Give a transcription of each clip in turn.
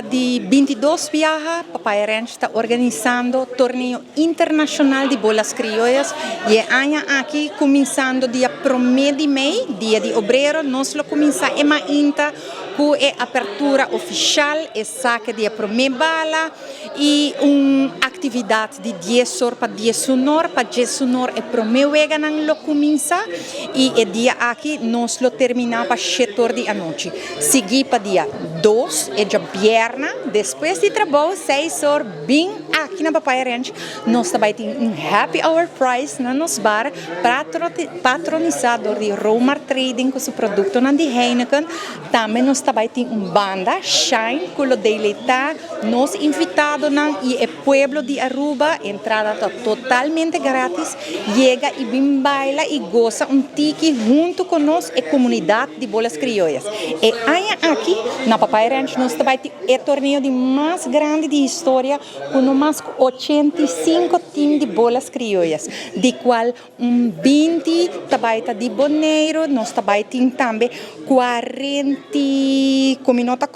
de 22 viaja, Papaya Ranch está organizando torneio internacional de bolas criollas e año aqui começando dia 1 de maio, dia de obreiro, nós lo começa ainda com a apertura oficial, e saque dia 1 bala e uma atividade de 10 horas para 10 horas, para 10 horas é 1 vega não lo começa e o dia aqui nós lo termina para 7 horas da noite. Segui para dia 2, é dia viernes, depois de trabalho, 6 horas, bem aqui na Papaya Ranch, nós também temos um happy hour price na nos bar, patronizado de Romar Trading com seu produto na de Heineken. Também nós também temos uma banda, Shine, com o deleita, nos invitado na e o pueblo de Aruba, entrada totalmente grátis, chega e bem baila e goza tiki junto com nós e comunidade de bolas criollas. E aqui na Papaya Ranch nós também temos o torneio de mais grande de história, com mais 85 times de bolas criollas, de qual 20 também de Bonaire, nós também temos também 40, como nota,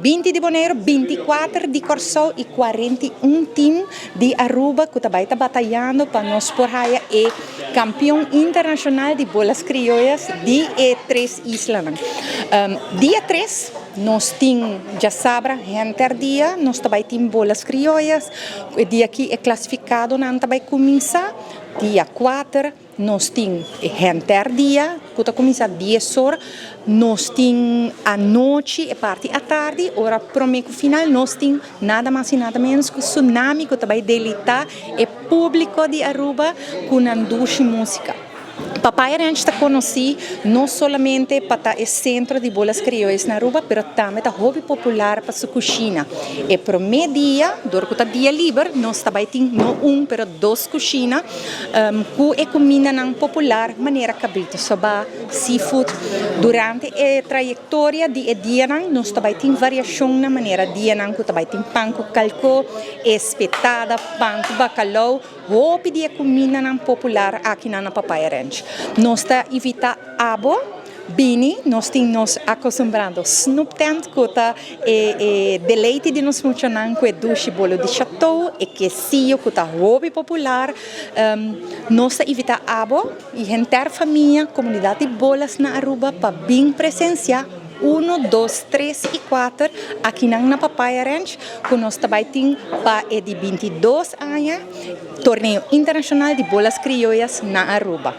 20 de Bonaire, 24 de Corsou e 41 times de Aruba que também está batalhando para nós por aí e campeão internacional de bolas criollas de três islas. Dia 3, nós temos, já sabe, Hunter Dia, nós também temos bolas criollas, o dia que é classificado, não também começa, dia 4, nós temos Hunter Dia, que começa às 10 horas, nós temos a noite e parte à tarde, hora prometo final, nós temos nada mais e nada menos que o Tsunami, que também delita e público de Aruba com a ducha música. Papaya Ranch está conhecido não somente para o centro de bolas criollas na Aruba, mas também é hobby popular para sua cozinha. E para o meio dia, durante o dia livre, nós também temos não mas 2 cozinhas, que é comida popular, maneira cabrito, soba, seafood. Durante a trajetória de dia, nós também temos variação na maneira dia, que também tem pão com calco, espetada, pão com bacalhau, hobby de comida popular aqui na Papaya Ranch. Nós evitamos abo, bini, nós temos acostumbrado Snoop Tent, que é deleite de nós funcionar com doce bolo de chateau, e quesillo, que é hobby popular. Nós evitamos abo e entrar família, comunidade de bolas na Aruba, para bem presenciar 1, 2, 3 e 4 aqui na Papaya Ranch, que nós também temos para de 22 anos, torneio internacional de bolas criollas na Aruba.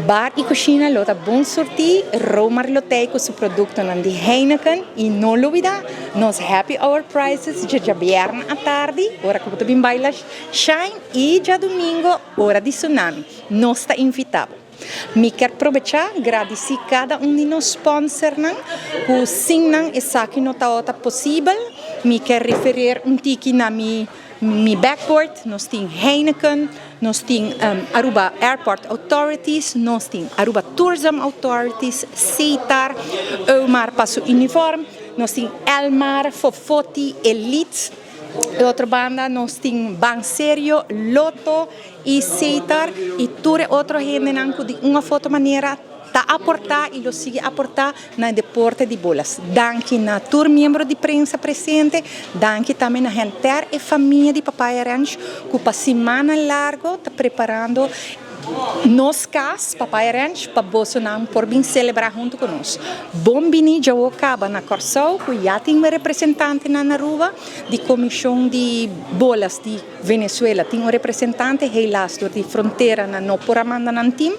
Bar e cozinha lota bom sortir, Romar lotei com seu produto de Heineken e não olvidar, nos happy hour prices já viernes à tarde, hora que também baila Shine e já domingo, hora de Tsunami. Nós está invitado. Me quero aproveitar, agradecer cada de nós sponsors, que sim, essa que não está possível. Me quero referir tiki na mi backboard, nós temos Heineken, nós temos Aruba Airport Authorities, nós temos Aruba Tourism Authorities, CITAR, Eumar Passo Uniforme, nós temos Elmar, Fofoti, Elite. Outra banda, nós temos Banserio, Lotto e Citar e toda outra gente de uma outra maneira está a aportar e lo sigue a aportar no deporte de bolas. Danke na tour membro de prensa presente, danke também na gente e família de Papaya Ranch que para semana larga está preparando nos cas, Papaya Ranch, para Bolsonaro por vir celebrar junto conosco. Bom bini já acaba na Corsou, que já tem um representante na Aruba, de Comissão de Bolas de Venezuela. Tem um representante, Heilastor, de fronteira, não por amanda na time,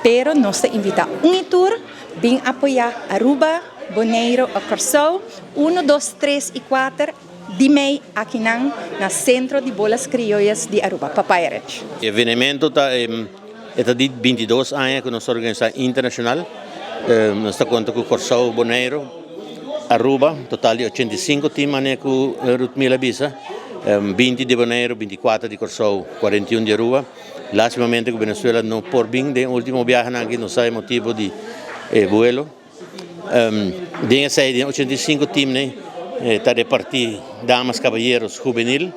pero nós invitamos tour, bem apoiar Aruba, Bonaire, a Corsou, 1, 2, 3 e 4, de mei aqui na Centro de Bolas Criollas de Aruba, Papaya Ranch. O evento está de 22 anos que nós organizamos internacional. Nós estamos contando com Corsou, Bonaire, Aruba, total de 85 times com Ruth Mila Bisa, 20 de Bonaire, 24 de Corsou, 41 de Aruba. Lastimamente com Venezuela não por bem, de último viagem aqui não sai motivo de vuelo. De 85 times está repartido damas, caballeros, juvenil.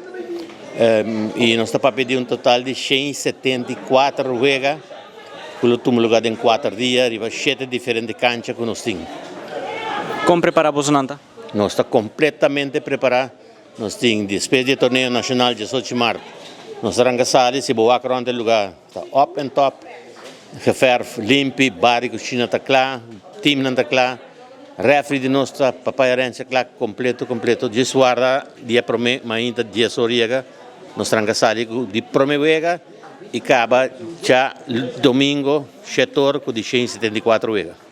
E nós estamos pedindo um total de 174 vagas, que estamos lugar em 4 dias, e 7 diferentes canchas que nós temos. Como preparamos, Nanta? nós está completamente preparado. Nós temos despesa de torneio nacional de 18 de março. Nós arrancassamos se boa around o lugar. Está up and top. Geverf, limpi, bar e cozinha está claro. Team não está claro. Refri de nós está papaiarense claro. Completo. De guarda dia prome, mas ainda dia soriega. Nós arrancassamos de promevega e acaba já domingo, 7 horas, com 74 horas.